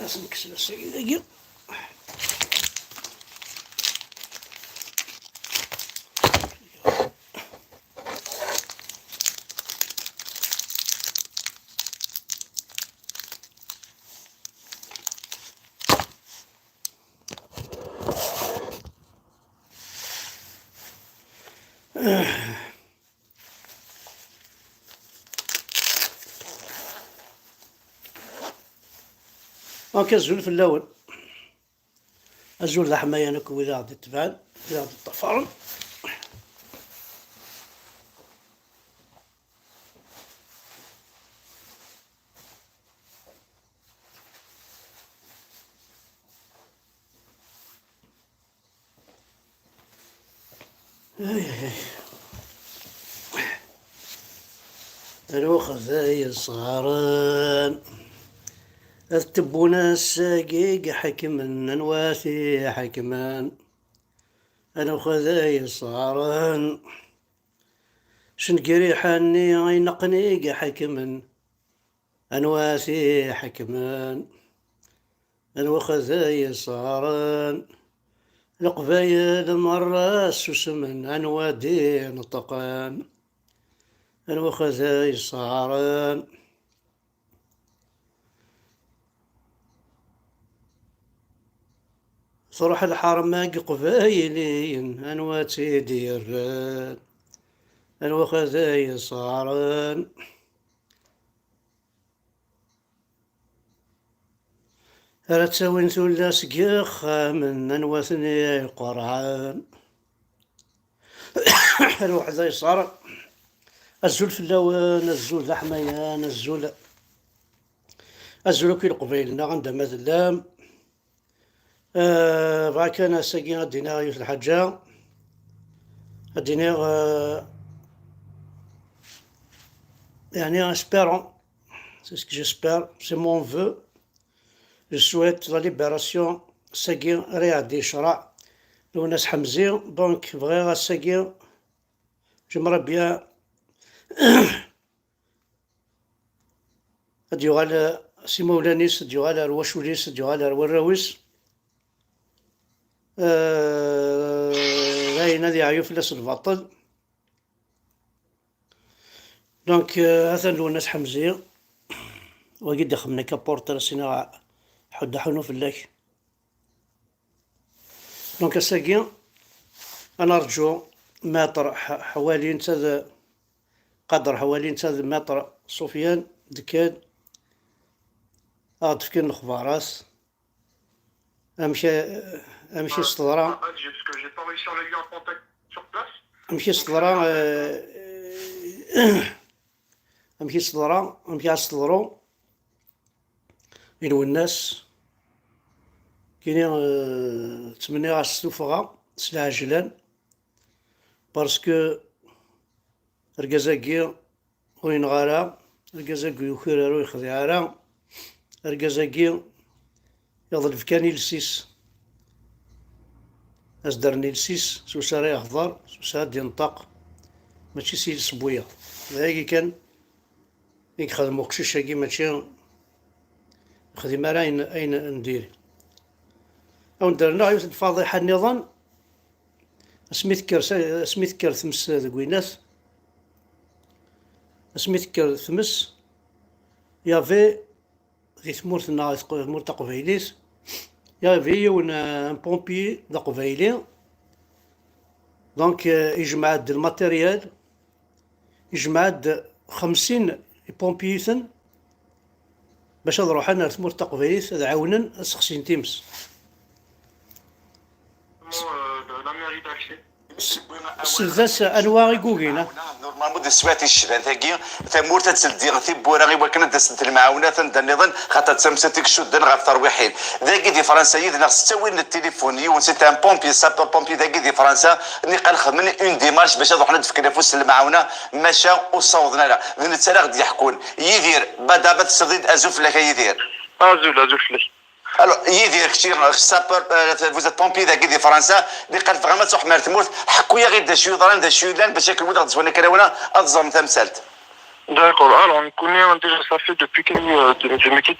لازم نكسر الساقي دقيق. هاكا الزول في الأول، الزول ذا حماية أنا كوي غادي تبان إذا غادي الطفارن. الوخذاي الصغارن التبونا الساقيق حكمن نواسي حكمان. أنا وخذاي الصغارن شنقري حاني غينقنيق حكمن أنواسي حكمان. أنا وخذاي الصغارن القبايل مرة سسمن أنوادي نطقان. أنا وخذاي الصغارن صروح الحرماق قبايلين أنواتي ديران. أنا وخذاي الصغارن ألا تساوين ثلا سقيخ من أنواتني القرعان. الواحد يصار الزول في اللون الزول ذا حميان الزول كي القبيلنا عند مثلام. بغا كان ساقي غدينا يوسف الحاجة غدينا يعني اسبيرون سي سكو جيسبير سي مون فو. جو سويت لا ليبراسيون ساقي راه غادي يشرع لو ناس حمزين دونك بغيغا ساقي جمرا بيان غادي يغال سي مولانيس غادي يغال رواشوليس غادي يغال روراويس. غاين هادي عيو فلاس الباطل دونك هذا لو ناس حمزية وقد دخلنا كابورتر سينا حد حنو فلاك. دونك الساقي أنا أرجو متر حوالي نتاذ قدر حوالي نتاذ متر سفيان دكاد أغد فكين الخبارات أمشي سطلرا أمشي سطلرا أمشي سطلرا أمشي سطلرو إلو الناس كاينين تمني غا السفغة سلعجلان بارسكو ركازاكي وين غالا ركازاكي يخيرارو يخدعارا ركازاكي يظل فكاني لسيس أصدرني لسيس سوسا راه يهضر سوسا غادي ينطق ماشي سيل سبوية. هاكي كان يخدمو قشيش هاكي ماشي خدمة راه أين ندير أو ندرنا عيوت الفاضحة النظام اسميتكر ثمس ذكويناث اسميتكر ثمس يافي في ثمورتنا ثمور تقبيليس يافي يون ان بومبي تقبيلي دونك يجمع الماتيريال يجمع 50 بومبيثن باش نروح انا ثمور تقبيليس عاونن سخسين تيمس. سلذاس انواع كوكينا نورمالمون دي سواتي الشبان ثاكي ثمور تتسلدي غثي بورا غي وكان دست المعاونات النظام خاطر تمساتيك شدن غير ترويحين ذاكي دي فرنسا يدنا ستوين التليفون يون سيت ان بومبي سابور بومبي ذاكي دي فرنسا اللي قال خدمني اون ديمارش باش نروح ندفك نفوس المعاونه مشى وصوضنا لا نتا غادي يحكون يدير بدا تسديد ازوف لك يدير ازوف لك الو يدير كثير سابور فوزات بومبي ذاك دي فرنسا اللي قال فريمون تروح مال تموت حكوا يا غير دا شيوضران دا شيودان باش ياكل ودغ تسوانا كراونا اتظلم تمثالت. D'accord. Alors, on connaît déjà, ça fait depuis que je me quitte,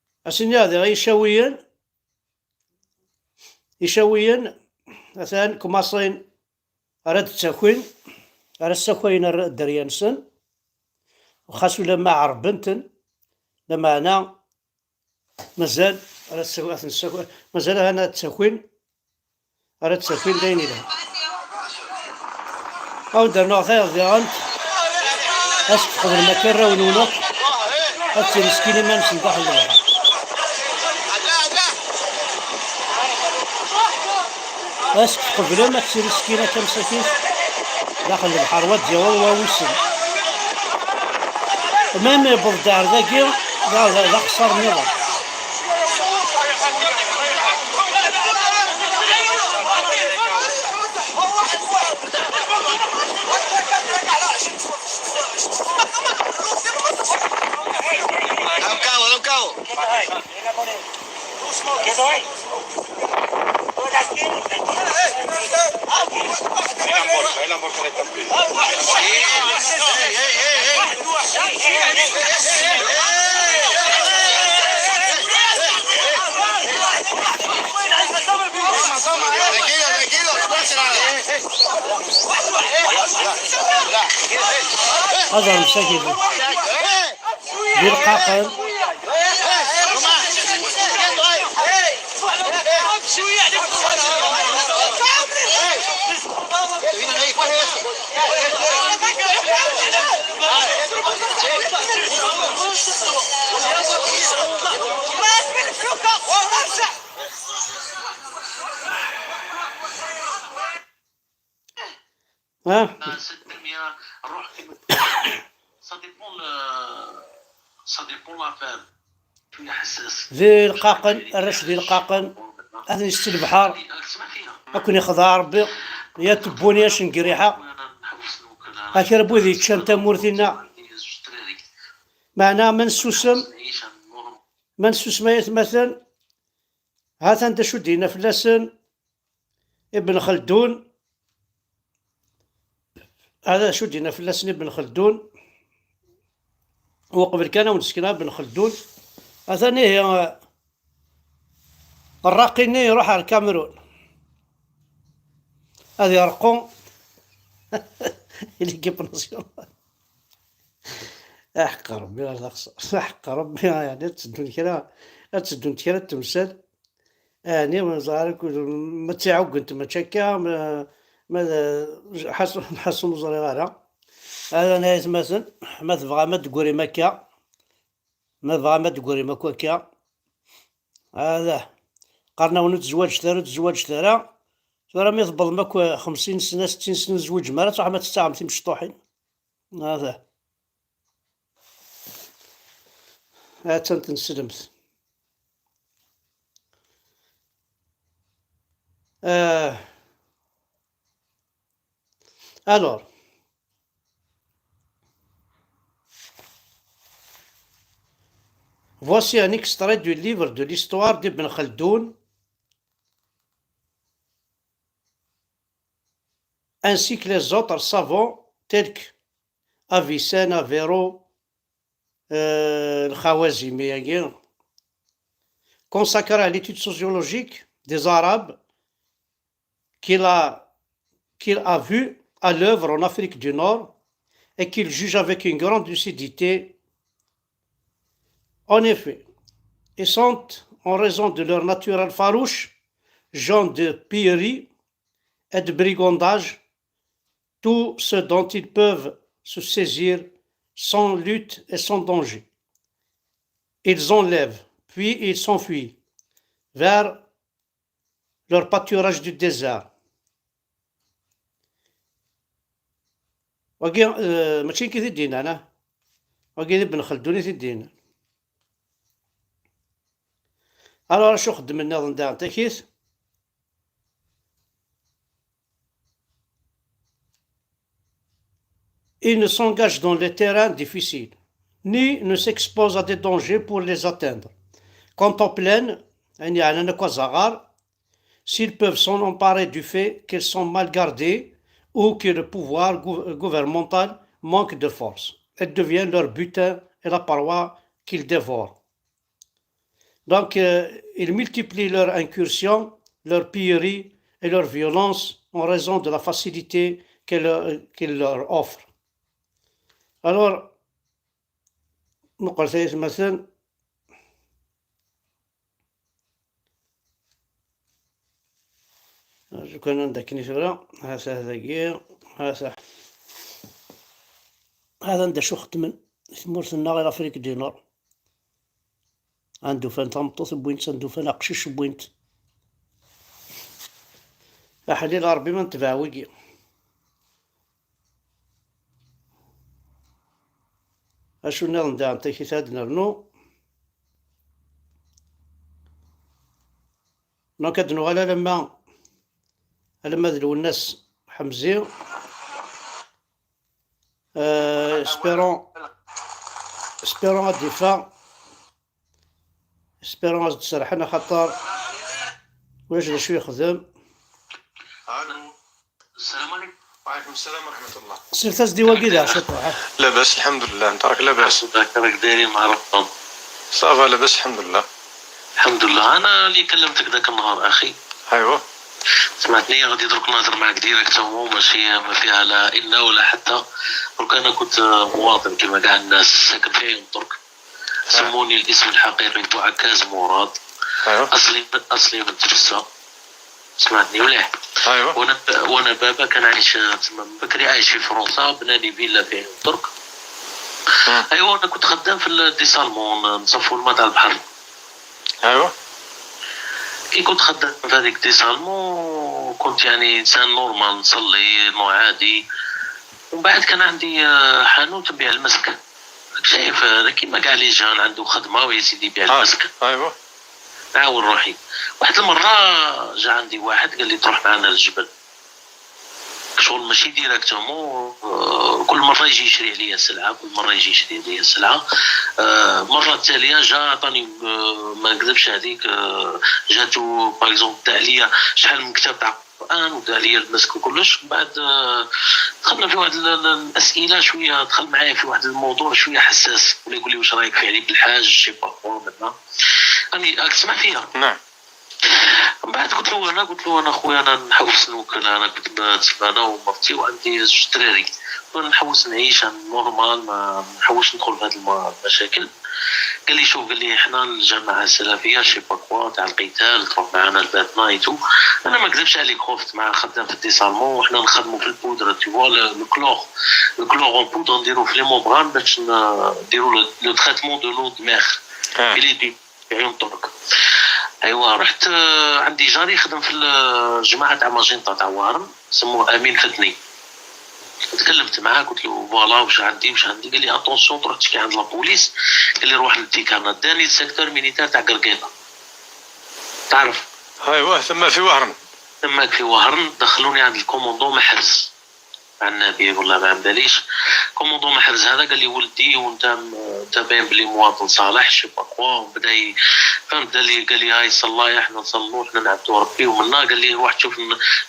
أسني هذا يشاويا مثلا كماصين أراد تساكوين أراد تساكوين الدريانسن وخاصو لما عربنتن لما أنا مازال أراد تساكوين مازال أنا تساكوين أراد تساكوين دايني لها أو درنا خير ديالنت أسك قبل ما كان راونونا أتي مسكينة ما نسي داخل البحر أسك قبل ما تصير مسكينة كمساكين داخل البحر ودي ووسن مام بالدار ذاكي لا خسر نظام هذا المساكين بالقاقل ها ذي القاقن الرش ذي القاقن أثني است البحر أكون يخضع ربي يا تبوني اش نقريحة هاكي ربو ذي تشان تامورتنا معنا منسوسم ما يتمثل هذا انت شو دينا فلاسن ابن خلدون هذا شو دينا فلاسن ابن خلدون هو قبل كان ونسكنا ابن خلدون هذا هي الراقي يروح على الكاميرون هذا يرقون اللي كيب ناسيونال احق ربي لا تخسر احق ربي يعني تسدون كرا التمثال يعني مزارك ما تعوق انت ما تشكا ما حسن مزاري غيرها هذا نهاية مثلا ما تبغى ما تقولي مكة ما تبغى ما تقولي مكوكا هذا قرنا ونتزوج ثرى ما يضبط ماكو 50 سنة 60 سنة زوج مرات راح ما تستعمل في مشطوحين هذا تنسلمت alors voici un extrait du livre de l'histoire d'Ibn Khaldoun ainsi que les autres savants tels que Avicenne, Averroès, Al-Khawazimi, consacré à l'étude sociologique des Arabes qu'il a vu à l'œuvre en Afrique du Nord et qu'il juge avec une grande lucidité. En effet, ils sont, en raison de leur nature farouche, gens de pillerie et de brigandage, tout ce dont ils peuvent se saisir sans lutte et sans danger. Ils enlèvent, puis ils s'enfuient vers leur pâturage du désert. ماشي كي تدينا أنا وقيل ابن خلدون تدينا أنا شو خدم النظام تاع كيس Il ne s'engage dans les terrains difficiles, ni ne s'expose à des dangers pour les atteindre. Quant aux plaines, s'ils peuvent s'en emparer du fait qu'elles sont mal gardées ou que le pouvoir gouvernemental manque de force, elles deviennent leur butin et la paroi qu'ils dévorent. Donc, ils multiplient leurs incursions, leurs pilleries et leur violence en raison de la facilité qu'il leur offre. Alors, نقول مثلا كان عندك نشرة هذا غير هذا عنده شو خدمن مرسلنا غير أفريق دينار عنده فان تمطوط بوينت عنده فان أقشش بوينت أحليل ربي ما نتبع ويجي أشو نظن دا نتيكي تادنا رنو نكدنو على لما ذلو الناس حمزي اسبيرون الدفاع اسبيرون تسرحنا خطر ويجري شوي يخدم. السلام عليكم. وعليكم السلام ورحمة الله. سير تسدي وقيدة شطرة. لاباس الحمد لله، انت راك لاباس؟ راك دايرين مع رمضان؟ صافا لاباس الحمد لله. الحمد لله. انا اللي كلمتك ذاك النهار اخي. ايوا سمعتني غادي درك نهضر معك ديريكتومون، ماشي ما فيها لا إن ولا حتى. درك انا كنت مواطن كما كاع الناس ساكن في عين درك. سموني الاسم الحقيقي بو عكاز مراد. ايوا اصلي من ترسا. سمعتني مليح. ايوا وانا بابا كان عايش تما بكري، عايش في فرنسا، بناني فيلا في عين درك. ايوا انا كنت خدام في الديسالمون نصفوا الماء تاع البحر. ايوا كي كنت خدام في هذيك ديسالمون كنت يعني انسان نورمال، نصلي نوع عادي. ومن بعد كان عندي حانوت نبيع المسك. شايف كيما كاع لي جان عنده خدمه ويزيد يبيع المسك. ايوا نعاون روحي. واحد المره جا عندي واحد قال لي تروح معنا للجبل، شغل ماشي ديريكتومون. كل مره يجي يشري عليا السلعه، كل مره يجي يشري عليا السلعه. المره التاليه جا عطاني ما نكذبش هذيك، جاتو باغ اكزومبل داع ليا شحال من كتاب تاع القران وداع ليا المسك وكلش. بعد دخلنا في واحد الاسئله شويه، دخل معايا في واحد الموضوع شويه حساس، ولا يقول لي واش رايك في علي بالحاج شي با مثلا. راني راك تسمع فيها؟ نعم. من بعد قلت له انا خويا انا نحوس نوكل، انا كنت نتسمى انا ومرتي وعندي زوج دراري، نحوس نعيش نورمال، ما نحوس ندخل في هذه المشاكل. قال لي شوف، قال لي احنا الجماعه السلفيه شي باكوا تاع القتال تروح معنا البات نايتو. انا ما كذبش عليك، خفت مع خدام في الديسالمون وحنا نخدموا في البودره تيوا الكلور اون بودر نديرو في لي مومبران باش نديرو لو تريتمون دو لو دماغ اللي دي عيون طرق. ايوا رحت عندي جاري يخدم في الجماعه تاع ماجنطا تاع وارن، سموه امين فتني. تكلمت معاه قلت له فوالا واش عندي. قال لي اتونسيون تروح تشكي عند لابوليس. قال لي روح للتيكانا، داني السيكتور ميليتير تاع قرقيطه تعرف. ايوا ثم في وهرن. تماك في وهرن دخلوني عند الكوموندون محرز مع النبي والله ما عمداليش. كوموندون محرز هذا قال لي ولدي وانت باين بلي مواطن صالح شي باكوا. وبدا فهمت قال لي هاي صلايا احنا نصلوا احنا نعبدوا ربي. ومنا قال لي روح شوف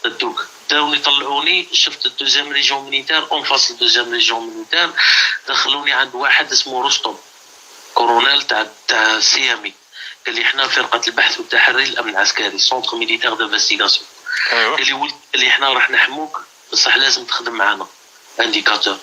ندوك. داوني طلعوني شفت الدوزيام ريجيون ميليتير اون فاس الدوزيام ريجيون ميليتير. دخلوني عند واحد اسمه رستم كورونيل تاع سيامي. قال لي احنا فرقه البحث والتحري الامن العسكري سونتر ميليتير دانفستيغاسيون. قال لي ولد، قال لي احنا راح نحموك بصح لازم تخدم معنا انديكاتور.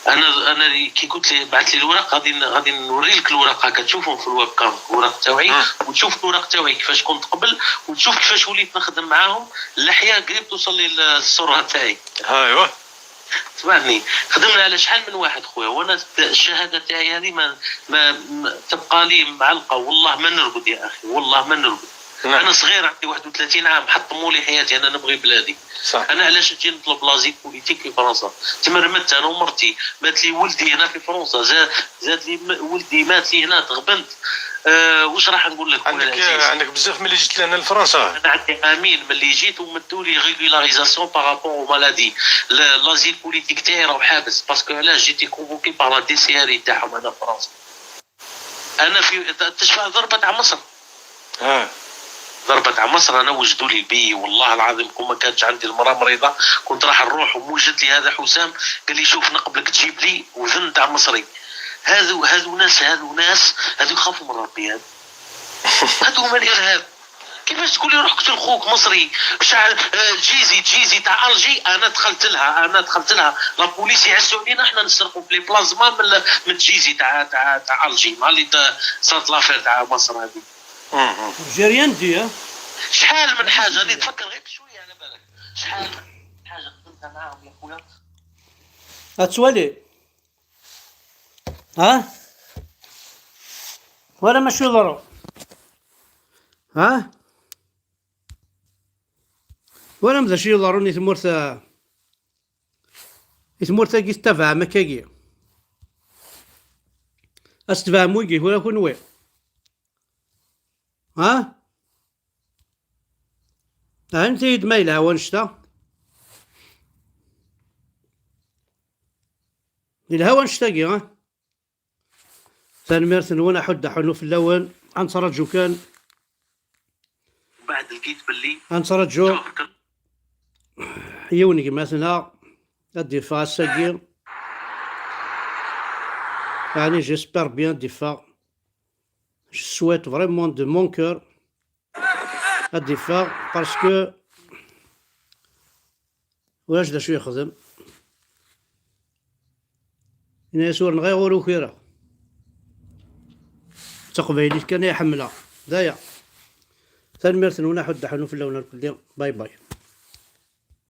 انا كي قلت لي بعث لي الورق غادي نوري لك الورق هكا تشوفهم في الويب كام الورق تاعي، وتشوف الورق تاعي كيفاش كنت قبل، وتشوف كيفاش وليت نخدم معاهم. اللحيه قريب توصل لي الصوره تاعي. ايوا سمعني، خدمنا على شحال من واحد خويا، وانا الشهاده تاعي هذه ما تبقى لي معلقه. والله ما نرقد يا اخي، والله ما نرقد. انا صغير عندي 31 عام، حطموا لي حياتي، انا نبغي بلادي. صح. انا علاش نجي نطلب لازيل بوليتيك في فرنسا؟ تمرمدت انا ومرتي، مات لي ولدي هنا في فرنسا، زاد لي ولدي مات لي هنا، تغبنت. واش راح نقول لك؟ عندك بزاف ملي جيت لهنا لفرنسا. انا عندي امين ملي جيت ومدوا لي ريغولاريزاسيون بارابور او مالادي. لازيل بوليتيك تاعي راه حابس باسكو علاش جيتي كونفوكي بار لا دي سي ار تاعهم هنا في فرنسا. انا في تشبه ضربه تاع مصر. ضربة على مصر. انا وجدوا لي بي والله العظيم، كون ما كانتش عندي المراه مريضه كنت راح نروح. وموجد لي هذا حسام قال لي شوف نقبلك تجيب لي وذن تاع مصري. هذو ناس هذو يخافوا من ربي. هادو هما الارهاب. كيفاش تقول لي روح قتل خوك مصري شعب جيزي تاع الجي؟ انا دخلت لها لا بوليس يعسوا علينا احنا نسرقوا في لي بلازما من جيزي تاع الجي مع اللي صارت لافير تاع مصر هذه. جيريان دي شحال من حاجه اللي تفكر غير شويه على بالك، شحال من حاجه خدمتها معاهم يا خويا. هتسوالي ها ولا ماشي ضروري ها ولا مذا شي ضروري يثمورتا كي استفهم كاكي استفهمو كي ولا كون ها انت يد مايلها ونشتا الهوا نشتاقي ها ثاني وانا حد حنو في الاول انصرجو كان بعد لقيت باللي انصرجو يوني مثلا الدفاع الساقي يعني جيسبر بيان الدفاع جو سويت فريمون دو مون كور الدفاع باسكو واش دا شو يخدم يناسور نغير وكيرا تقبيلي كان يحملها دايا ثاني مرثن ونا حد حنو في اللون الكل باي باي.